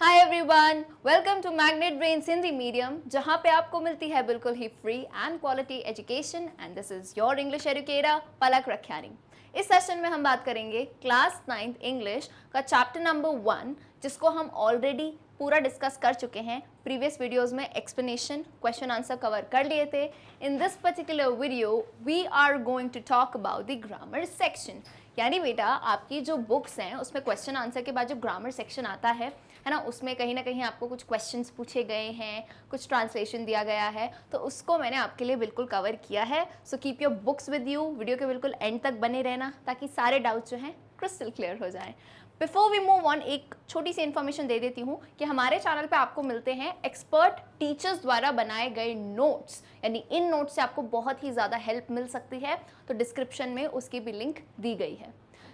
Hi everyone, welcome to Magnet Brains Hindi medium, जहां पे आपको मिलती है बिल्कुल ही free and quality education. And this is your English educator Palak Rakhiyani. इस सेशन में हम बात करेंगे क्लास 9th इंग्लिश का चैप्टर नंबर 1, जिसको हम ऑलरेडी पूरा डिस्कस कर चुके हैं। प्रीवियस वीडियोस में एक्सप्लेनेशन, क्वेश्चन आंसर कवर कर लिए थे। In this particular video we are going to talk about the grammar section. यानी बेटा, आपकी जो बुक्स हैं उसमें क्वेश्चन आंसर के बाद जो ग्रामर सेक्शन आता है ना, उसमें कहीं ना कहीं आपको कुछ क्वेश्चंस पूछे गए हैं, कुछ ट्रांसलेशन दिया गया है, तो उसको मैंने आपके लिए बिल्कुल कवर किया है। So keep your books with you, video के बिल्कुल एंड तक बने रहना ताकि सारे डाउट्स जो हैं क्रिस्टल क्लियर हो जाएं। बिफोर वी मूव ऑन, एक छोटी सी इन्फॉर्मेशन दे देती हूँ कि हमारे चैनल पे आपको मिलते हैं एक्सपर्ट टीचर्स द्वारा बनाए गए नोट्स, यानी इन नोट्स से आपको बहुत ही ज़्यादा हेल्प मिल सकती है। तो डिस्क्रिप्शन में उसकी भी लिंक दी गई है।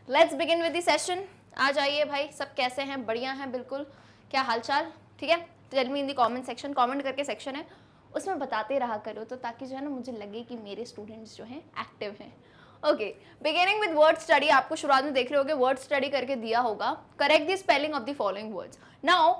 Let's begin with the session. आ जाइए भाई, सब कैसे हैं? बढ़िया हैं बिल्कुल। क्या हालचाल? ठीक है, tell me in the comment section. Comment करके सेक्शन है, उसमें बताते रहा करो, तो ताकि जो है ना मुझे लगे कि मेरे स्टूडेंट्स जो हैं एक्टिव हैं। Okay, beginning with word study. आपको शुरुआत में देख रहे होगे वर्ड स्टडी करके दिया होगा। Correct the spelling of the following words. Now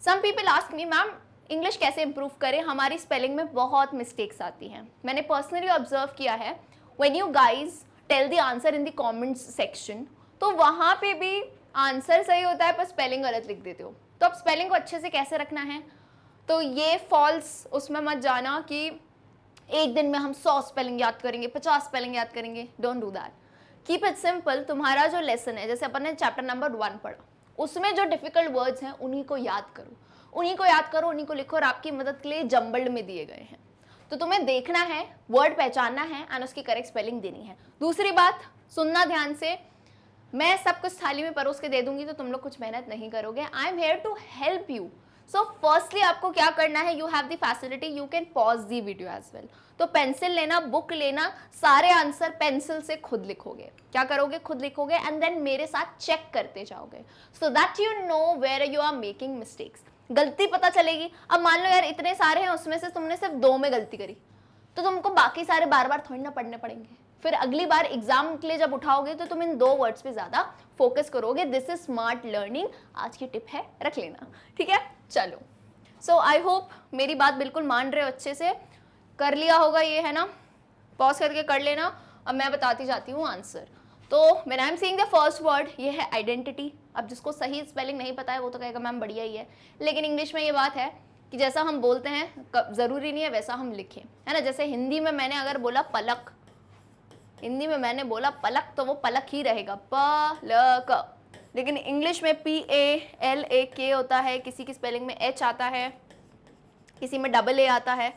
some people ask me, ma'am English कैसे इंप्रूव करें, हमारी स्पेलिंग में बहुत मिस्टेक्स आती हैं। मैंने पर्सनली ऑब्जर्व किया है, when you guys tell the answer in the comments section, तो वहाँ पे भी आंसर सही होता है पर स्पेलिंग गलत लिख देते हो। तो अब स्पेलिंग को अच्छे से कैसे रखना है, तो ये फॉल्स उसमें मत जाना कि एक दिन में हम 100 स्पेलिंग याद करेंगे, 50 स्पेलिंग याद करेंगे। Don't do that. Keep it simple. तुम्हारा जो लेसन है, जैसे अपन ने चैप्टर नंबर 1 पढ़ा, उसमें जो डिफिकल्ट वर्ड्स हैं उन्हीं को याद करो, उन्हीं को याद करो, उन्हीं को लिखो। और आपकी मदद के लिए जम्बल्ड में दिए गए हैं, तो तुम्हें देखना है, वर्ड पहचानना है एंड उसकी करेक्ट स्पेलिंग देनी है। दूसरी बात, सुनना ध्यान से। मैं सब कुछ थाली में परोस के दे दूंगी तो तुम लोग कुछ मेहनत नहीं करोगे। I am here to help you. So firstly आपको क्या करना है, you have the facility, you can pause the video as well. तो पेंसिल लेना, बुक लेना, सारे आंसर पेंसिल से खुद लिखोगे। क्या करोगे? खुद लिखोगे एंड देन मेरे साथ चेक करते जाओगे, so that you know where you are making mistakes. गलती पता चलेगी। अब मान लो यार इतने सारे हैं, उसमें से तुमने सिर्फ 2 में गलती करी, तो तुमको बाकी सारे बार बार थोड़ी ना पढ़ने पड़ेंगे। फिर अगली बार एग्जाम के लिए जब उठाओगे तो तुम इन 2 वर्ड्स पे ज्यादा फोकस करोगे। This is smart learning. आज की टिप है, रख लेना। ठीक है, चलो। सो आई होप मेरी बात बिल्कुल मान रहे हो, अच्छे से कर लिया होगा ये, है ना? पॉज करके कर लेना। अब मैं बताती जाती हूँ आंसर। तो when I am seeing the first word, ये है आइडेंटिटी। अब जिसको सही स्पेलिंग नहीं पता है वो तो कहेगा मैम बढ़िया ही है, लेकिन इंग्लिश में ये बात है कि जैसा हम बोलते हैं जरूरी नहीं है वैसा हम लिखें, है ना? जैसे हिंदी में मैंने अगर बोला पलक, हिंदी में मैंने बोला पलक, तो वो पलक ही रहेगा, पलक। लेकिन इंग्लिश में PALAK होता है, किसी की स्पेलिंग में H आता है, किसी में AA आता है।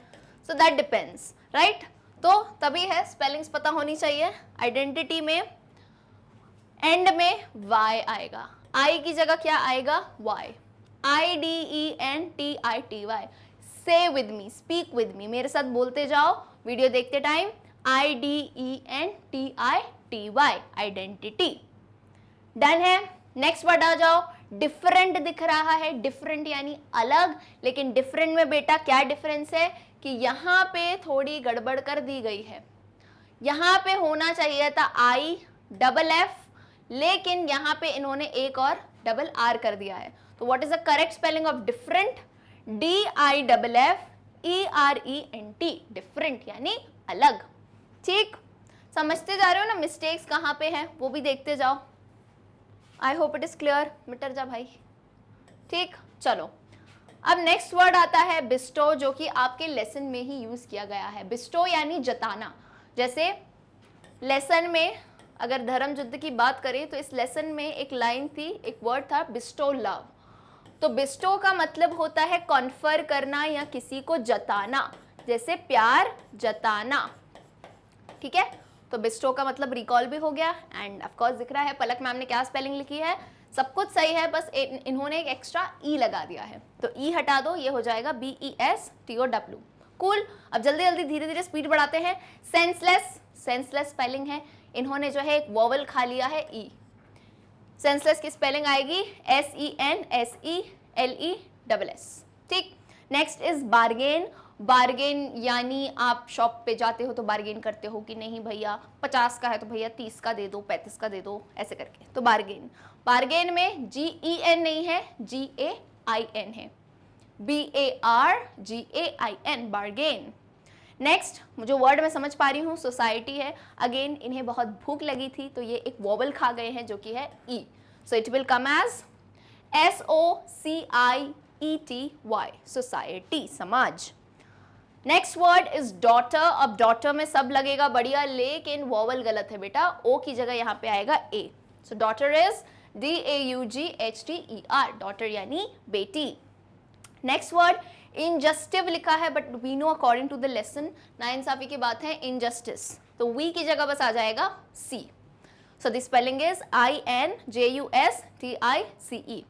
So that depends, right? तो तभी है स्पेलिंग्स पता होनी चाहिए। आइडेंटिटी में एंड में Y आएगा, I की जगह क्या आएगा? Y। IDENTITY। से with me, speak with me, मेरे साथ बोलते जाओ वीडियो देखते टाइम। IDENTITY, identity. डन है। नेक्स्ट वर्ड आ जाओ। डिफरेंट दिख रहा है, डिफरेंट यानी अलग, लेकिन डिफरेंट में बेटा क्या डिफरेंस है कि यहाँ पे थोड़ी गड़बड़ कर दी गई है। यहाँ पे होना चाहिए था IFF, लेकिन यहाँ पे इन्होंने एक और RR कर दिया है। तो what is the correct spelling of different? DIFFERENT, different यानी अलग। ठीक, समझते जा रहे हो ना? मिस्टेक्स कहाँ पे हैं वो भी देखते जाओ। I hope it is clear. मिटर जा भाई। ठीक, चलो। अब नेक्स्ट वर्ड आता है बिस्टो, जो कि आपके लेसन में ही यूज किया गया है। बिस्टो यानी जताना। जैसे लेसन में अगर धर्म युद्ध की बात करें तो इस लेसन में एक लाइन थी, एक वर्ड था बिस्टो लव। तो बिस्टो का मतलब होता है कॉन्फर करना या किसी को जताना, जैसे प्यार जताना। ठीक है, तो बिस्टो का मतलब रिकॉल भी हो गया। एंड ऑफ कोर्स दिख रहा है पलक मैम ने क्या स्पेलिंग लिखी है, सब कुछ सही है, बस इन्होंने एक एक्स्ट्रा ई लगा दिया है, तो ई हटा दो, ये हो जाएगा BESTOW। कूल। अब जल्दी जल्दी धीरे धीरे स्पीड बढ़ाते हैं। सेंसलेस, सेंसलेस स्पेलिंग है, इन्होंने जो है एक वॉवल खा लिया है ई। सेंसलेस की स्पेलिंग आएगी SENSELESS। ठीक। Next is bargain. बार्गेन यानी आप शॉप पे जाते हो तो बार्गेन करते हो कि नहीं भैया 50 का है तो भैया 30 का दे दो, 35 का दे दो, ऐसे करके, तो बार्गेन। बार्गेन में GEN नहीं है, GAIN है, BARGAIN, बार्गेन। नेक्स्ट जो वर्ड मैं समझ पा रही हूँ सोसाइटी है। अगेन इन्हें बहुत भूख लगी थी तो ये एक वोवल खा गए हैं जो कि है E, so it will come as SOCIETY, society, समाज। Next word is daughter. अब डॉटर में सब लगेगा बढ़िया, लेकिन वोवल गलत है बेटा, ओ की जगह यहाँ पे आएगा A, so daughter is DAUGHTER, daughter यानी बेटी। नेक्स्ट वर्ड इनजस्टिव लिखा है, but we know according to the lesson, नाइंसाफी की बात है, इनजस्टिस, तो वी की जगह बस आ जाएगा C, so the spelling is INJUSTICE,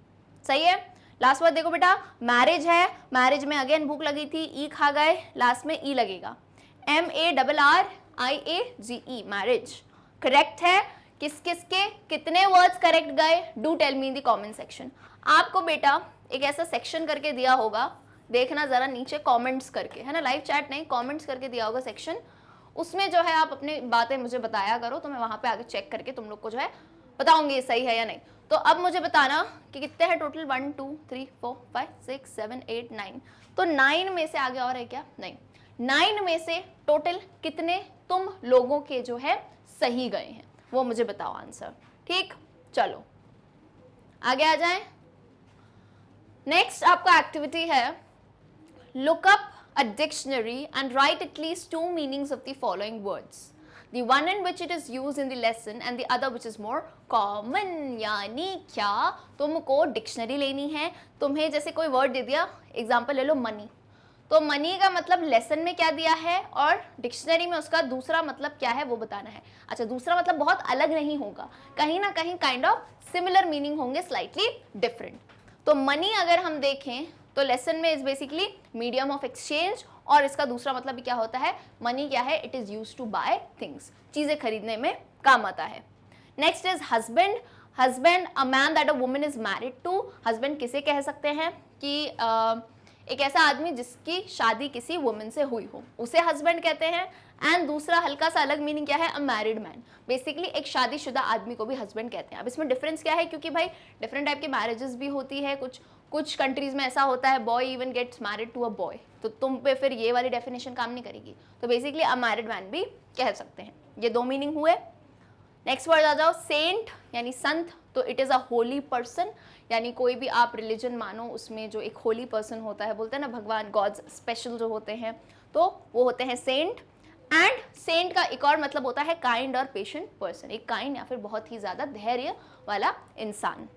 सही है। लास्ट वर्ड देखो बेटा, मैरिज है, मैरिज में अगेन भूख लगी थी, ई खा गए, लास्ट में ई लगेगा, MARRIAGE, मैरिज। करेक्ट है। किस किस के कितने वर्ड्स करेक्ट गए, do tell me in the comment section. आपको बेटा एक ऐसा सेक्शन करके दिया होगा, देखना जरा नीचे कमेंट्स करके, है ना, लाइव चैट नहीं, कमेंट्स करके दिया होगा सेक्शन, उसमें जो है आप अपनी बातें मुझे बताया करो, तो मैं वहां पे आगे चेक करके तुम लोग को जो है बताऊंगी ये सही है या नहीं। तो अब मुझे बताना कि कितने हैं टोटल, 1 2 3 4 5 6 7 8 9, तो 9 में से आगे और है क्या, नहीं, 9 में से टोटल कितने तुम लोगों के जो है सही गए हैं वो मुझे बताओ आंसर, ठीक। चलो आगे आ जाएं। नेक्स्ट आपका एक्टिविटी है, look up a dictionary and write at least 2 meanings of the following words, the one in which it is used in the lesson and the other which is more common। यानी क्या, तुमको dictionary लेनी है, तुम्हें जैसे कोई word दे दिया, example ले लो मनी, तो मनी का मतलब लेसन में क्या दिया है और डिक्शनरी में उसका दूसरा मतलब क्या है वो बताना है। अच्छा, दूसरा मतलब बहुत अलग नहीं होगा, कहीं ना कहीं काइंड ऑफ सिमिलर मीनिंग होंगे, स्लाइटली डिफरेंट। तो मनी अगर हम देखें तो लेसन में is basically medium of exchange, और इसका दूसरा मतलब भी क्या होता है, मनी क्या है, it is used to buy things, चीजें खरीदने में काम आता है। Next is husband. Husband, a man that a woman is married to. Husband किसे कह सकते हैं कि एक ऐसा आदमी जिसकी शादी किसी वुमन से हुई हो, उसे हस्बैंड कहते हैं। एंड दूसरा हल्का सा अलग मीनिंग क्या है, अ मैरिड मैन, बेसिकली एक शादीशुदा आदमी को भी हस्बैंड कहते हैं। अब इसमें डिफरेंस क्या है, क्योंकि भाई डिफरेंट टाइप की मैरिजेस भी होती है, कुछ कंट्रीज में ऐसा होता है boy even gets married to a boy, तो तुम पे फिर ये वाली डेफिनेशन काम नहीं करेगी, तो बेसिकली अ मैरिड मैन भी कह सकते हैं। ये 2 मीनिंग हुए। नेक्स्ट वर्ड आ जाओ, सेंट यानी संत, तो it is a Holi person, यानी कोई भी आप रिलीजन मानो उसमें जो एक होली पर्सन होता है, बोलते हैं ना भगवान, गॉड्स स्पेशल जो होते हैं, तो वो होते हैं सेंट। एंड सेंट का एक और मतलब होता है काइंड और पेशेंट पर्सन, एक काइंड या फिर बहुत ही ज़्यादा धैर्य वाला इंसान।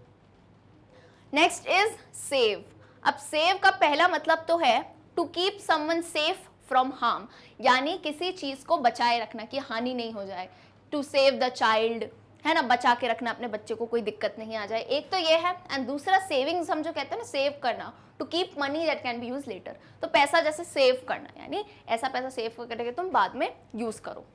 Next is save. अब सेव का पहला मतलब तो है to keep someone safe from harm, यानी किसी चीज को बचाए रखना कि हानि नहीं हो जाए, टू सेव द चाइल्ड, है ना, बचा के रखना अपने बच्चे को, कोई दिक्कत नहीं आ जाए, एक तो ये है। एंड दूसरा सेविंग्स, हम जो कहते हैं ना सेव करना, to keep money that can be use later, तो पैसा जैसे सेव करना, यानी ऐसा पैसा सेव करके तुम बाद में यूज करो।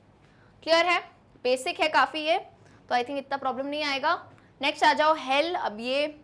क्लियर है, बेसिक है काफी ये, तो आई थिंक इतना प्रॉब्लम नहीं आएगा। नेक्स्ट आ जाओ हेल। अब ये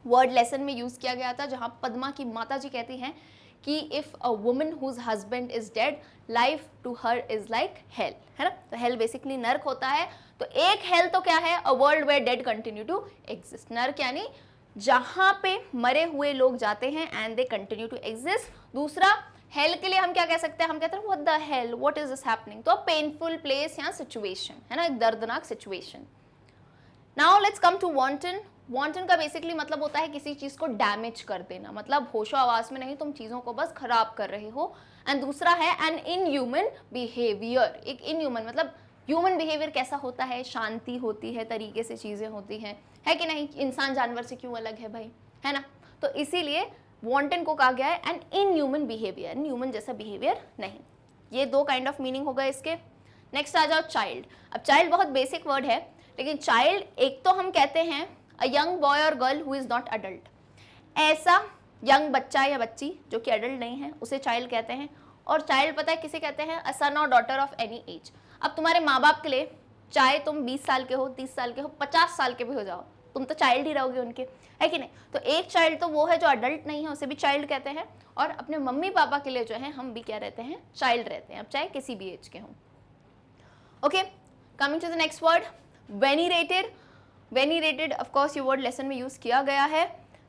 वर्ड लेसन में यूज किया गया था, जहां पद्मा की माता जी कहती हैं कि if a woman whose husband is dead, life to her is like hell, है ना, तो हेल बेसिकली नर्क होता है। तो एक हेल तो क्या है, a world where dead continue to exist, नर्क यानी जहां पे मरे हुए लोग जाते हैं and they continue to exist. दूसरा हेल के लिए हम क्या कह सकते हैं, हम कहते हैं what the hell, what is this happening, तो पेनफुल प्लेस या सिचुएशन, है ना, एक दर्दनाक situation. Now let's come to wanton. Wanton का बेसिकली मतलब होता है किसी चीज को डैमेज कर देना, मतलब होशो आवाज में नहीं, तुम चीजों को बस खराब कर रहे हो। एंड दूसरा है एन इनह्यूमन बिहेवियर, एक इनह्यूमन मतलब ह्यूमन बिहेवियर कैसा होता है, शांति होती है, तरीके से चीजें होती हैं, है कि नहीं, इंसान जानवर से क्यों अलग है भाई, है ना, तो इसीलिए वांटन को कहा गया है एन इनह्यूमन बिहेवियर, ह्यूमन जैसा बिहेवियर नहीं। ये 2 काइंड ऑफ मीनिंग हो गए इसके। नेक्स्ट आ जाओ चाइल्ड। अब चाइल्ड बहुत बेसिक वर्ड है, लेकिन चाइल्ड एक तो हम कहते हैं अ यंग बॉय और girl who is not adult, ऐसा यंग बच्चा या बच्ची जो कि अडल्ट नहीं है उसे चाइल्ड कहते हैं। और चाइल्ड पता है किसे कहते हैं, अ सन और डॉटर ऑफ एनी एज। अब तुम्हारे माँ बाप के लिए चाहे तुम 20 साल के हो, 30 साल के हो, 50 साल के भी हो जाओ, तुम तो चाइल्ड ही रहोगे उनके, है कि नहीं। तो एक चाइल्ड तो वो है जो अडल्ट नहीं है, उसे भी चाइल्ड कहते हैं। और अपने मम्मी पापा के लिए जो है हम भी क्या रहते हैं, चाइल्ड रहते हैं, अब चाहे किसी भी एज के हों। Okay, coming to the next word, venerated. Venerated of course ये वर्ड लेसन में यूज किया गया है।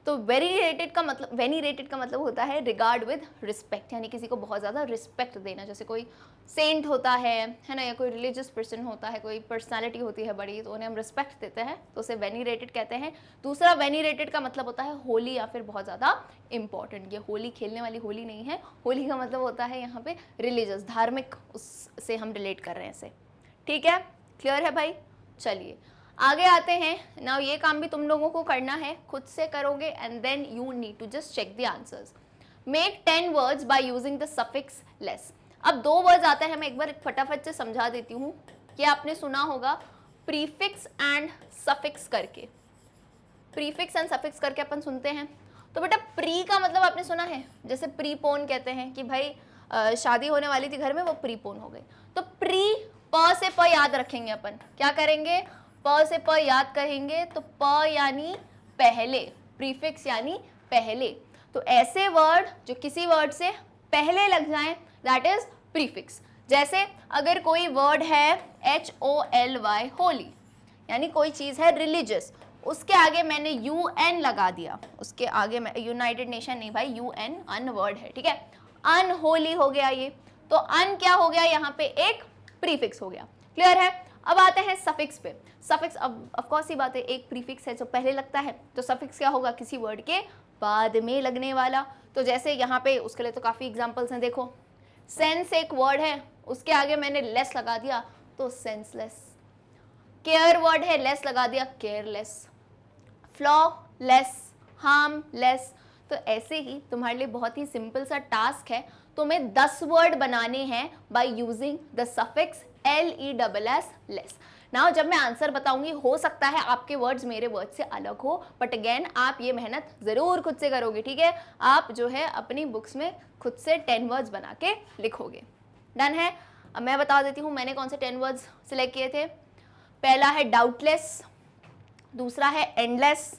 तो वेनीरेटेड का मतलब होता है रिगार्ड विद रिस्पेक्ट, यानी किसी को बहुत ज़्यादा रिस्पेक्ट देना। जैसे कोई सेंट होता है ना, या कोई रिलीजियस पर्सन होता है, कोई पर्सनालिटी होती है बड़ी, तो उन्हें हम रिस्पेक्ट देते हैं, तो उसे वेनीरेटेड कहते हैं। दूसरा वेनीरेटेड का मतलब होता है होली या फिर बहुत ज़्यादा इंपॉर्टेंट। ये होली खेलने वाली होली नहीं है, होली का मतलब होता है यहाँ पे रिलीजियस, धार्मिक, उससे हम रिलेट कर रहे हैं इसे। ठीक है, क्लियर है भाई? चलिए आगे आते हैं। नाउ ये काम भी तुम लोगों को करना है, खुद से करोगे and then you need to just check the answers. Make 10 words by using the suffix less. अब 2 वर्ड्स आते हैं, मैं एक बार फटाफट से समझा देती हूँ कि आपने सुना होगा प्रीफिक्स एंड सफिक्स करके। प्रीफिक्स एंड सफिक्स करके अपन सुनते हैं। तो बेटा प्री का मतलब आपने सुना है, जैसे प्रीपोन कहते हैं कि भाई शादी होने वाली थी घर में, वो प्रीपोन हो गई। तो प्री, प से प याद रखेंगे अपन, क्या करेंगे, प से प याद करेंगे, तो प यानी पहले, प्रीफिक्स यानी पहले। तो ऐसे वर्ड जो किसी वर्ड से पहले लग जाएं, दैट इज प्रीफिक्स। जैसे अगर कोई वर्ड है HOLY, होली, यानी कोई चीज़ है रिलीजियस, उसके आगे मैंने UN लगा दिया, उसके आगे मैं यूनाइटेड नेशन नहीं भाई, UN अन वर्ड है, ठीक है, अनहोली हो गया ये। तो अन क्या हो गया यहाँ पे, एक प्रीफिक्स हो गया। क्लियर है? अब आते हैं सफिक्स पे। सफिक्स, अब ऑफ कोर्स ही बात है, एक प्रीफिक्स है जो पहले लगता है, तो सफिक्स क्या होगा, किसी वर्ड के बाद में लगने वाला। तो जैसे यहाँ पे उसके लिए तो काफ़ी एग्जांपल्स हैं, देखो सेंस एक वर्ड है, उसके आगे मैंने लेस लगा दिया तो सेंसलेस। केयर वर्ड है, लेस लगा दिया careless. Flaw less, harm less. तो ऐसे ही तुम्हारे लिए बहुत ही सिंपल सा टास्क है, तुम्हें 10 वर्ड बनाने हैं bye using the suffix LESS less. Now जब मैं आंसर बताऊंगी, हो सकता है आपके वर्ड्स मेरे वर्ड से अलग हो, बट अगेन आप ये मेहनत जरूर खुद से करोगे, ठीक है? आप जो है अपनी बुक्स में खुद से 10 वर्ड्स बना के लिखोगे। डन है? अब मैं बता देती हूँ मैंने कौन से 10 वर्ड्स सिलेक्ट किए थे। पहला है डाउटलेस, दूसरा है endless,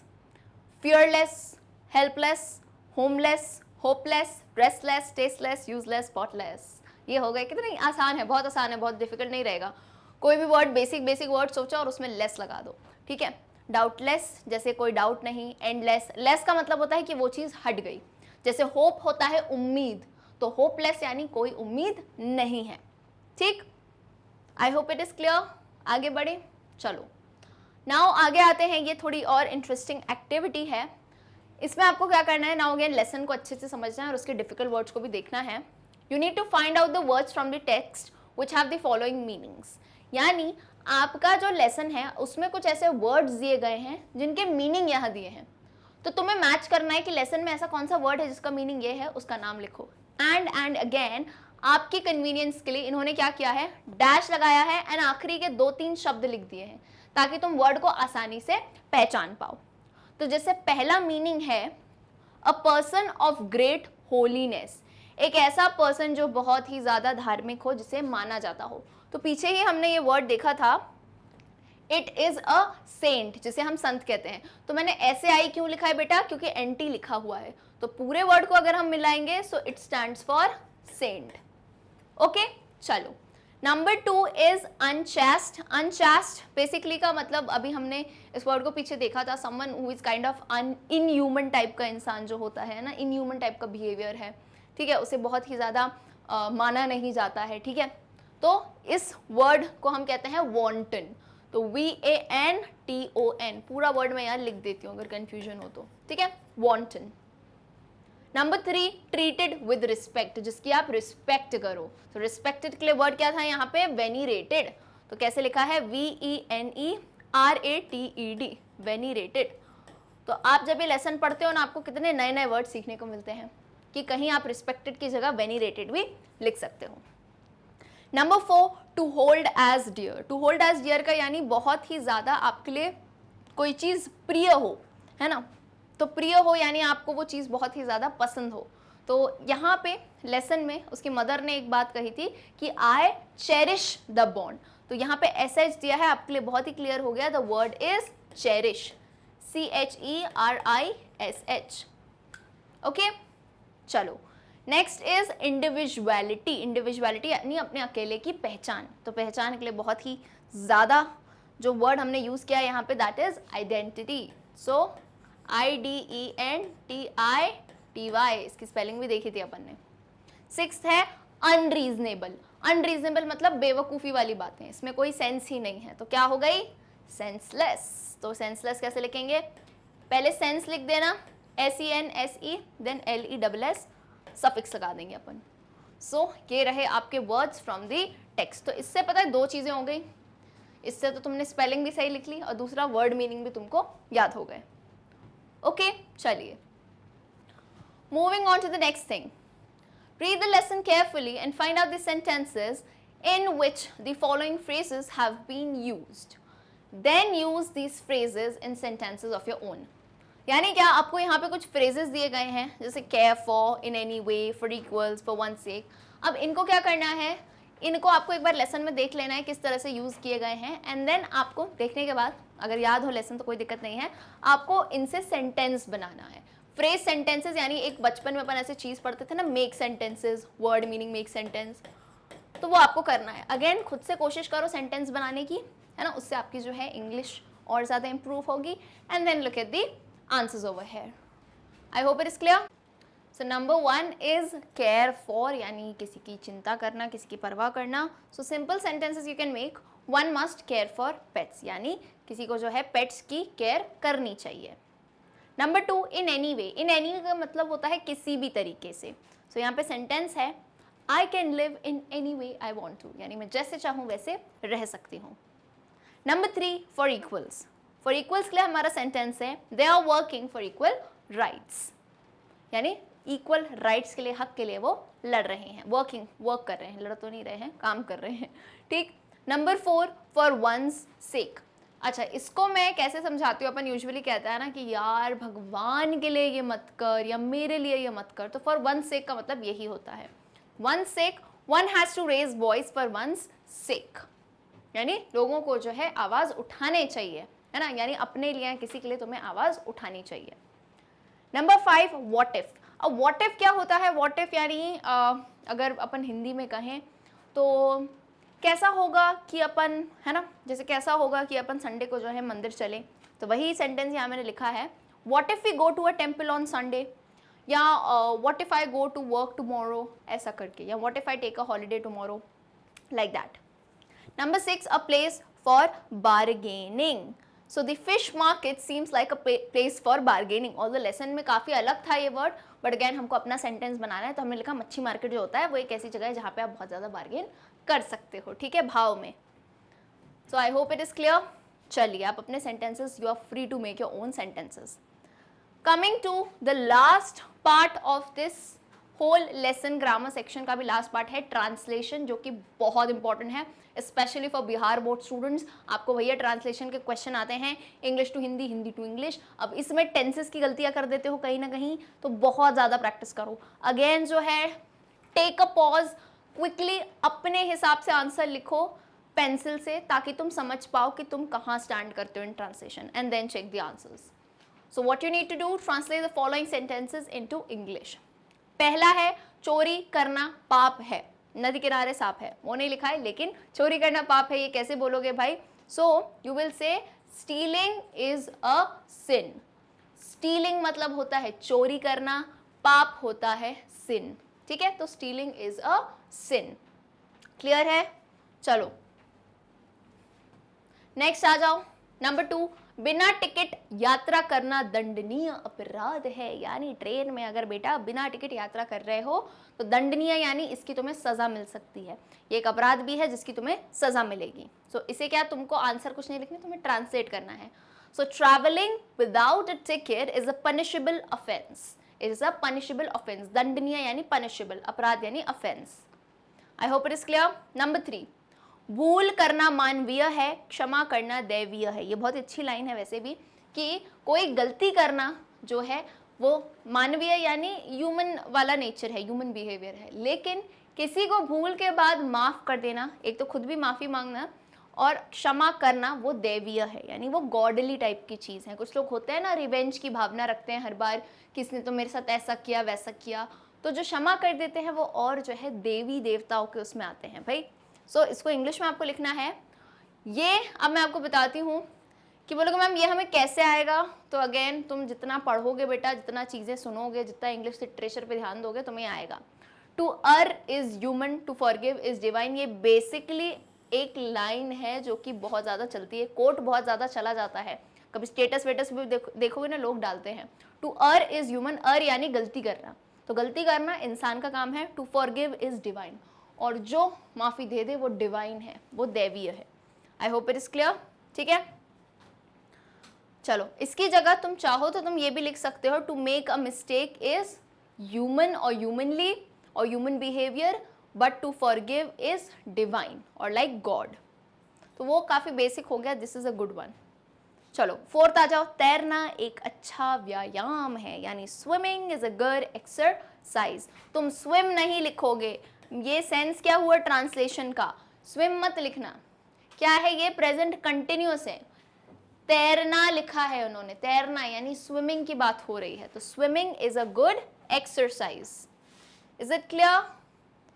fearless, helpless, homeless, hopeless, restless, tasteless, useless, spotless. ये हो गए। कितनी आसान है, बहुत आसान है, बहुत डिफिकल्ट नहीं रहेगा। कोई भी वर्ड बेसिक वर्ड सोचो और उसमें लेस लगा दो, ठीक है? डाउटलेस, जैसे कोई डाउट नहीं। एंडलेस, लेस का मतलब होता है कि वो चीज़ हट गई। जैसे होप होता है उम्मीद, तो होपलेस यानी कोई उम्मीद नहीं है। ठीक, आई होप इट इज क्लियर। आगे बढ़े, चलो नाउ आगे आते हैं। ये थोड़ी और इंटरेस्टिंग एक्टिविटी है। इसमें आपको क्या करना है, नाउ अगेन लेसन को अच्छे से समझना है और उसके डिफिकल्ट वर्ड्स को भी देखना है। You need to find out the words from the text which have the following meanings. यानी आपका जो लेसन है उसमें कुछ ऐसे वर्ड्स दिए गए हैं जिनके मीनिंग यहाँ दिए हैं, तो तुम्हें मैच करना है कि लेसन में ऐसा कौन सा वर्ड है जिसका मीनिंग ये है, उसका नाम लिखो। एंड अगेन आपकी कन्वीनियंस के लिए इन्होंने क्या किया है, डैश लगाया है एंड आखिरी के 2-3 शब्द लिख दिए हैं ताकि तुम वर्ड को आसानी से पहचान पाओ। तो जैसे पहला मीनिंग है a person of great holiness, एक ऐसा पर्सन जो बहुत ही ज्यादा धार्मिक हो, जिसे माना जाता हो। तो पीछे ही हमने ये वर्ड देखा था, इट इज अ सेंट, जिसे हम संत कहते हैं। तो मैंने ऐसे आई क्यों लिखा है बेटा, क्योंकि एंटी लिखा हुआ है। तो पूरे वर्ड को अगर हम मिलाएंगे so it stands for saint. Okay, चलो number 2 is unchaste. Unchaste basically का मतलब, अभी हमने इस वर्ड को पीछे देखा था, someone who is kind of inhuman type का इंसान जो होता है ना, इनह्यूमन टाइप का बिहेवियर है, ठीक है, उसे बहुत ही ज़्यादा माना नहीं जाता है, ठीक है। तो इस वर्ड को हम कहते हैं वॉन्टन। तो VANTON, पूरा वर्ड मैं यहाँ लिख देती हूँ अगर कंफ्यूजन हो तो, ठीक है, wonton. Number 3, treated with respect, जिसकी आप रिस्पेक्ट करो। तो रिस्पेक्टेड के लिए वर्ड क्या था यहाँ पे, वेनीरेटेड। तो कैसे लिखा है, VENERATED, वेनीरेटेड। तो आप जब ये लेसन पढ़ते हो ना, आपको कितने नए नए वर्ड सीखने को मिलते हैं कि कहीं आप रिस्पेक्टेड की जगह वेनीरेटेड भी लिख सकते हो। Number 4, to hold as dear. To hold as dear का यानी बहुत ही ज़्यादा आपके लिए कोई चीज़ प्रिय हो, है ना। तो प्रिय हो यानी आपको वो चीज़ बहुत ही ज़्यादा पसंद हो। तो यहाँ पे लेसन में उसकी मदर ने एक बात कही थी कि आई चेरिश द बॉन्ड। तो यहाँ पे SH दिया है, आपके लिए बहुत ही क्लियर हो गया, the word is cherish, CHERISH। Okay, चलो नेक्स्ट इज इंडिविजुअलिटी। इंडिविजुअलिटी यानी अपने अकेले की पहचान। तो पहचान के लिए बहुत ही ज़्यादा जो वर्ड हमने यूज़ किया है यहाँ पे, that is identity. So IDENTITY, इसकी स्पेलिंग भी देखी थी अपन ने। 6th है अनरीजनेबल। अनरीजनेबल मतलब बेवकूफ़ी वाली बातें, इसमें कोई सेंस ही नहीं है, तो क्या हो गई? सेंसलेस। तो सेंसलेस कैसे लिखेंगे? पहले सेंस लिख देना, SENSE, देन LESS, सफिक्स लगा देंगे अपन। सो ये रहे आपके वर्ड्स फ्रॉम दी टेक्स्ट। तो इससे पता है 2 चीज़ें हो गई, इससे तो तुमने स्पेलिंग भी सही लिख ली और दूसरा वर्ड मीनिंग भी तुमको याद हो गए। ओके, चलिए moving on to the next thing. Read the lesson carefully and find out the sentences in which the following phrases have been used. Then use these phrases in sentences of your own. यानी क्या, आपको यहाँ पे कुछ phrases दिए गए हैं, जैसे care for, in any way, for equals, for one's sake. अब इनको क्या करना है, इनको आपको एक बार लेसन में देख लेना है किस तरह से यूज़ किए गए हैं, एंड देन आपको देखने के बाद अगर याद हो लेसन तो कोई दिक्कत नहीं है, आपको इनसे सेंटेंस बनाना है। फ्रेज सेंटेंसेस यानी एक बचपन में अपन ऐसे चीज़ पढ़ते थे ना, make sentences, word meaning make sentence, तो वो आपको करना है। अगेन खुद से कोशिश करो सेंटेंस बनाने की, है ना, उससे आपकी जो है इंग्लिश और ज़्यादा इंप्रूव होगी। And then look at the answers over here. I hope it is clear. So number 1 is care for, यानी किसी की चिंता करना, किसी की परवाह करना। So simple sentences you can make, one must care for pets, यानी किसी को जो है पेट्स की केयर करनी चाहिए। Number 2, in any way. In any का मतलब होता है किसी भी तरीके से। सो यहाँ पे सेंटेंस है, I can live in any way I want to, यानी मैं जैसे चाहूँ वैसे रह सकती हूँ। Number 3, for equals. For equals के लिए हमारा सेंटेंस है, they are working for equal rights, यानी इक्वल राइट्स के लिए, हक के लिए वो लड़ रहे हैं, वर्क कर रहे हैं, लड़ तो नहीं रहे हैं, काम कर रहे हैं, ठीक। नंबर 4, फॉर वंस सेक। अच्छा, इसको मैं कैसे समझाती हूँ, अपन यूजुअली कहता है ना कि यार भगवान के लिए ये मत कर या मेरे लिए ये मत कर, तो फॉर वन सेक का मतलब यही होता है। One sake, one has to raise voice for one's sake, यानी लोगों को जो है आवाज़ उठाने चाहिए, है ना, यानी अपने लिए किसी के लिए तुम्हें आवाज़ उठानी चाहिए। Number 5, what if. अब व्हाट इफ क्या होता है? व्हाट इफ यानी अगर अपन हिंदी में कहें तो कैसा होगा कि अपन, है ना, जैसे कैसा होगा कि अपन संडे को जो है मंदिर चलें, तो वही सेंटेंस यहाँ मैंने लिखा है, what if we go to a temple on Sunday, या what if I go to work tomorrow, ऐसा करके, या what if I take a holiday tomorrow, like that. Number 6, a place for bargaining. So the fish market seems like a place for bargaining. All the lesson में काफ़ी अलग था ये word, but again हमको अपना सेंटेंस बनाना है, तो हमने लिखा मच्छी मार्केट जो होता है वो एक ऐसी जगह है जहाँ पे आप बहुत ज़्यादा बार्गेन कर सकते हो, ठीक है, भाव में। So I hope it is clear. चलिए आप अपने sentences, you are free to make your own sentences. Coming to the last part of this whole lesson, grammar section का भी लास्ट पार्ट है ट्रांसलेशन, जो कि बहुत इंपॉर्टेंट है, specially for Bihar board students. आपको भैया ट्रांसलेशन के क्वेश्चन आते हैं English to Hindi, Hindi to English. अब इसमें टेंसेस की गलतियां कर देते हो कहीं ना कहीं, तो बहुत ज़्यादा प्रैक्टिस करो। अगेन जो है, टेक अ पॉज, क्विकली अपने हिसाब से आंसर लिखो पेंसिल से, ताकि तुम समझ पाओ कि तुम कहाँ स्टैंड करते हो in translation, and then check the answers. So what you need to do, translate the following sentences into English. पहला है, चोरी करना पाप है, नदी किनारे सांप है, वो नहीं लिखा है, लेकिन चोरी करना पाप है, ये कैसे बोलोगे भाई? So you will say stealing is a sin. Stealing मतलब होता है चोरी करना, पाप होता है सिन, ठीक है, तो stealing is a sin. Clear है? चलो नेक्स्ट आ जाओ। नंबर 2, बिना टिकट यात्रा करना दंडनीय अपराध है, यानी ट्रेन में अगर बेटा बिना टिकट यात्रा कर रहे हो तो दंडनीय, यानी इसकी तुम्हें सजा मिल सकती है, ये एक अपराध भी है जिसकी तुम्हें सजा मिलेगी। सो इसे क्या, तुमको आंसर कुछ नहीं लिखना, तुम्हें ट्रांसलेट करना है। सो travelling without a ticket is a punishable offence, it is a punishable offence. दंडनीय यानी पनिशेबल, अपराध यानी offence. I hope it is clear. Number 3, भूल करना मानवीय है, क्षमा करना दैवीय है। ये बहुत अच्छी लाइन है वैसे भी, कि कोई गलती करना जो है वो मानवीय यानी ह्यूमन वाला नेचर है, ह्यूमन बिहेवियर है, लेकिन किसी को भूल के बाद माफ़ कर देना, एक तो खुद भी माफ़ी मांगना और क्षमा करना, वो दैवीय है, यानी वो गॉडली टाइप की चीज़ है। कुछ लोग होते हैं ना, रिवेंज की भावना रखते हैं, हर बार किसने तो मेरे साथ ऐसा किया वैसा किया, तो जो क्षमा कर देते हैं वो और जो है देवी देवताओं के उसमें आते हैं भाई। सो इसको इंग्लिश में आपको लिखना है। ये अब मैं आपको बताती हूँ कि बोलोगे मैम ये हमें कैसे आएगा, तो अगेन तुम जितना पढ़ोगे बेटा, जितना चीज़ें सुनोगे, जितना इंग्लिश लिटरेचर पे ध्यान दोगे, तुम्हें आएगा। To err is human, to forgive is divine, ये बेसिकली एक लाइन है जो कि बहुत ज़्यादा चलती है, कोट बहुत ज़्यादा चला जाता है, कभी स्टेटस वेटस भी देखोगे ना लोग डालते हैं। टू अर इज ह्यूमन, अर यानी गलती करना, तो गलती करना इंसान का काम है। टू फॉरगिव इज डिवाइन, और जो माफ़ी दे दे वो डिवाइन है, वो दैवीय है। आई होप इट इज क्लियर, ठीक है। चलो इसकी जगह तुम चाहो तो तुम ये भी लिख सकते हो, to make a mistake is human और ह्यूमनली और human behaviour, but to forgive is divine और लाइक गॉड। तो वो काफ़ी बेसिक हो गया, this is a good one. चलो फोर्थ आ जाओ, तैरना एक अच्छा व्यायाम है, यानी swimming is a good exercise. तुम स्विम नहीं लिखोगे, ये सेंस क्या हुआ ट्रांसलेशन का, स्विम मत लिखना। क्या है ये, प्रेजेंट कंटिन्यूअस है, तैरना लिखा है उन्होंने, तैरना यानी स्विमिंग की बात हो रही है, तो swimming is a good exercise. Is it clear?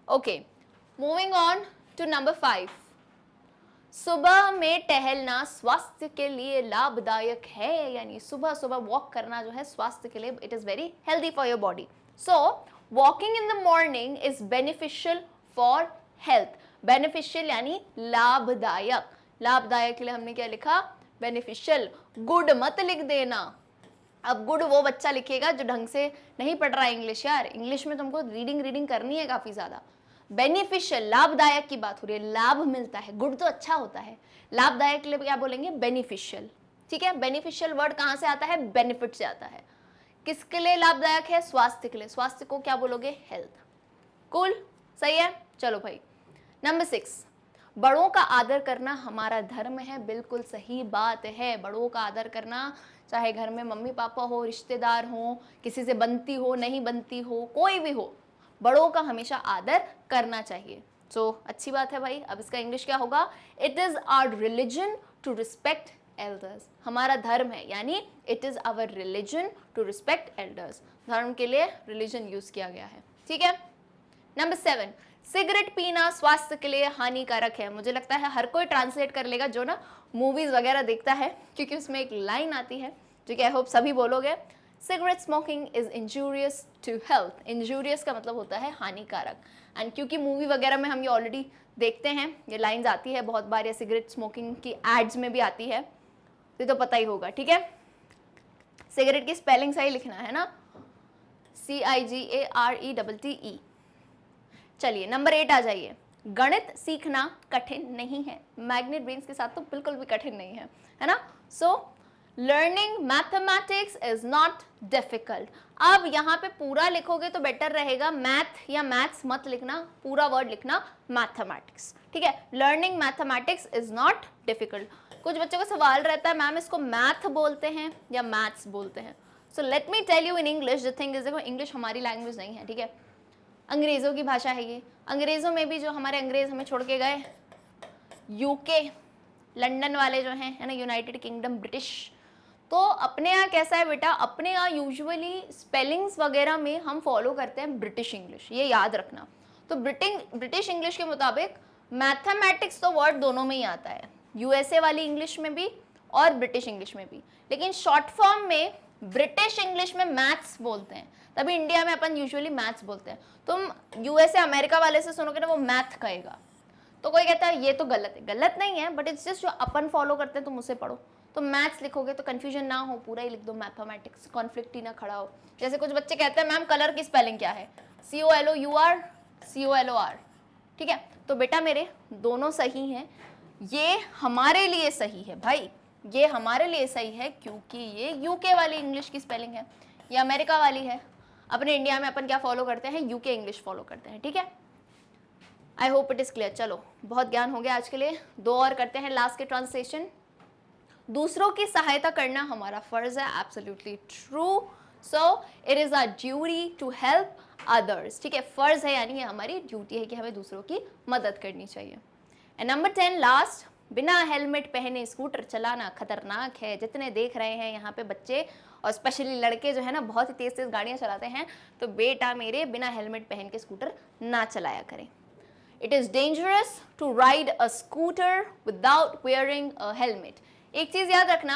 Okay, moving on to number 5। सुबह में टहलना स्वास्थ्य के लिए लाभदायक है, यानी सुबह सुबह वॉक करना जो है स्वास्थ्य के लिए, it is very healthy for your body. So walking in the morning is beneficial for health. Beneficial यानी लाभदायक, लाभदायक के लिए हमने क्या लिखा, बेनिफिशियल। गुड मत लिख देना, अब गुड वो बच्चा लिखेगा जो ढंग से नहीं पढ़ रहा है इंग्लिश। यार इंग्लिश में तुमको रीडिंग करनी है काफी ज्यादा। बेनिफिशियल, लाभदायक की बात हो रही है, लाभ मिलता है, गुड तो अच्छा होता है, लाभदायक के लिए क्या बोलेंगे, बेनिफिशियल। ठीक है, बेनिफिशियल वर्ड कहाँ से आता है, बेनिफिट से आता है। किसके लिए लाभदायक है, स्वास्थ्य के लिए, स्वास्थ्य को क्या बोलोगे, हेल्थ। कूल, सही है। चलो भाई नंबर 6, बड़ों का आदर करना हमारा धर्म है। बिल्कुल सही बात है, बड़ों का आदर करना, चाहे घर में मम्मी पापा हो, रिश्तेदार हो, किसी से बनती हो नहीं बनती हो, कोई भी हो, बड़ों का हमेशा आदर करना चाहिए। सो अच्छी बात है भाई। अब इसका इंग्लिश क्या होगा, it is our religion to respect elders. हमारा धर्म है, यानी it is our religion to respect elders. धर्म के लिए रिलीजन यूज किया गया है, ठीक है। नंबर 7, सिगरेट पीना स्वास्थ्य के लिए हानिकारक है। मुझे लगता है हर कोई ट्रांसलेट कर लेगा जो ना मूवीज वगैरह देखता है, क्योंकि उसमें एक लाइन आती है जो कि आई होप सभी बोलोगे, cigarette smoking is injurious to health. Injurious का मतलब होता है हानिकारक, एंड क्योंकि मूवी वगैरह में हम ये ऑलरेडी देखते हैं, ये लाइन्स आती है बहुत बार, या सिगरेट स्मोकिंग की एड्स में भी आती है, ये तो पता ही होगा, ठीक है। सिगरेट की स्पेलिंग सही लिखना है ना, CIGARETTE। चलिए नंबर 8 आ जाइए, गणित सीखना कठिन नहीं है। मैग्नेट ब्रेन्स के साथ तो बिल्कुल भी कठिन नहीं है ना। So learning mathematics is not difficult. अब यहाँ पे पूरा लिखोगे तो बेटर रहेगा, मैथ या मैथ्स मत लिखना, पूरा वर्ड लिखना मैथमेटिक्स, ठीक है। Learning mathematics is not difficult. कुछ बच्चों का सवाल रहता है, मैम इसको मैथ बोलते हैं या मैथ्स बोलते हैं। So let me tell you in English, the thing is, देखो इंग्लिश हमारी लैंग्वेज नहीं है, ठीक है, अंग्रेज़ों की भाषा है ये। अंग्रेज़ों में भी जो हमारे अंग्रेज़ हमें छोड़ के गए, यूके, लंदन वाले जो हैं, है ना, यूनाइटेड किंगडम, ब्रिटिश, तो अपने यहाँ कैसा है बेटा, अपने यहाँ यूजुअली स्पेलिंग्स वगैरह में हम फॉलो करते हैं ब्रिटिश इंग्लिश, ये याद रखना। तो ब्रिटिश इंग्लिश के मुताबिक मैथमेटिक्स तो वर्ड दोनों में ही आता है, यूएसए वाली इंग्लिश में भी और ब्रिटिश इंग्लिश में भी, लेकिन शॉर्ट फॉर्म में ब्रिटिश इंग्लिश में मैथ्स बोलते हैं, तभी इंडिया में अपन यूजुअली मैथ्स बोलते हैं। तुम यूएसए अमेरिका वाले से सुनोगे ना, वो मैथ कहेगा, तो कोई कहता है ये तो गलत है, गलत नहीं है, बट इट्स जस्ट जो अपन फॉलो करते हैं तुम उसे पढ़ो। तो मैथ्स लिखोगे तो कंफ्यूजन ना हो, पूरा ही लिख दो मैथमेटिक्स, कॉन्फ्लिक्ट ही ना खड़ा हो। जैसे कुछ बच्चे कहते हैं मैम कलर की स्पेलिंग क्या है, COLOUR COLOR, ठीक है। तो बेटा मेरे दोनों सही हैं, ये हमारे लिए सही है भाई, ये हमारे लिए सही है क्योंकि ये यूके वाली इंग्लिश की स्पेलिंग है, ये अमेरिका वाली है। अपने इंडिया में अपन क्या फॉलो करते हैं, यूके इंग्लिश फॉलो करते हैं, ठीक है। आई होप इट इज क्लियर। चलो बहुत ज्ञान हो गया आज के लिए, 2 और करते हैं लास्ट के ट्रांसलेशन। दूसरों की सहायता करना हमारा फर्ज है, absolutely true. So it is our duty to help others, ठीक है, फर्ज है यानी ये हमारी ड्यूटी है कि हमें दूसरों की मदद करनी चाहिए। एंड नंबर 10 लास्ट, बिना हेलमेट पहने स्कूटर चलाना खतरनाक है। जितने देख रहे हैं यहाँ पे बच्चे और स्पेशली लड़के जो है ना बहुत ही तेज गाड़ियाँ चलाते हैं, तो बेटा मेरे बिना हेलमेट पहन के स्कूटर ना चलाया करें। It is dangerous to ride a scooter without wearing a helmet. एक चीज याद रखना,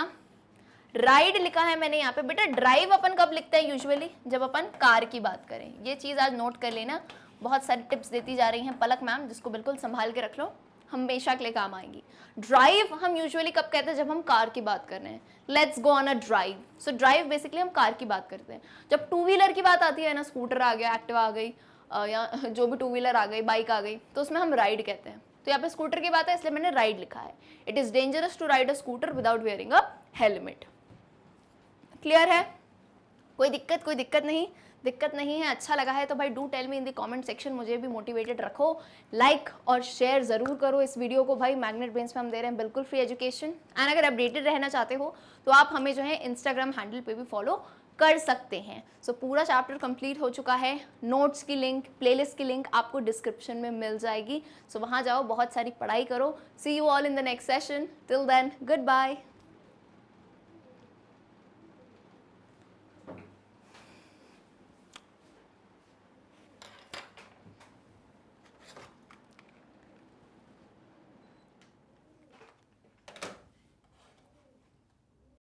राइड लिखा है मैंने यहाँ पे, बेटा ड्राइव अपन कब लिखते हैं यूजुअली, जब अपन कार की बात करें। ये चीज आज नोट कर लेना, बहुत सारी टिप्स देती जा रही हैं पलक मैम, जिसको बिल्कुल संभाल के रख लो, हमेशा के लिए काम आएंगी। ड्राइव हम यूजुअली कब कहते हैं, जब हम कार की बात कर रहे हैं, let's go on a drive. So drive basically हम कार की बात करते हैं। जब टू व्हीलर की बात आती है ना, स्कूटर आ गया, एक्टिवा आ गई, या जो भी टू व्हीलर आ गई, बाइक आ गई, तो उसमें हम राइड कहते हैं। तो यहाँ पे स्कूटर की बात है इसलिए मैंने राइड लिखा है। It is dangerous to ride a scooter without wearing a helmet. Clear है? कोई दिक्कत नहीं, दिक्कत नहीं है। अच्छा लगा है तो भाई do tell me in the comment section, मुझे भी मोटिवेटेड रखो। लाइक और शेयर जरूर करो इस वीडियो को भाई। मैग्नेट ब्रेन्स में हम दे रहे हैं बिल्कुल फ्री एजुकेशन। एंड अगर अपडेटेड रहना चाहते हो तो आप हमें जो है इंस्टाग्राम हैंडल पे भी फॉलो कर सकते हैं। सो पूरा चैप्टर कंप्लीट हो चुका है। नोट्स की लिंक, प्लेलिस्ट की लिंक आपको डिस्क्रिप्शन में मिल जाएगी। सो वहाँ जाओ, बहुत सारी पढ़ाई करो। See you all in the next session. Till then, good bye.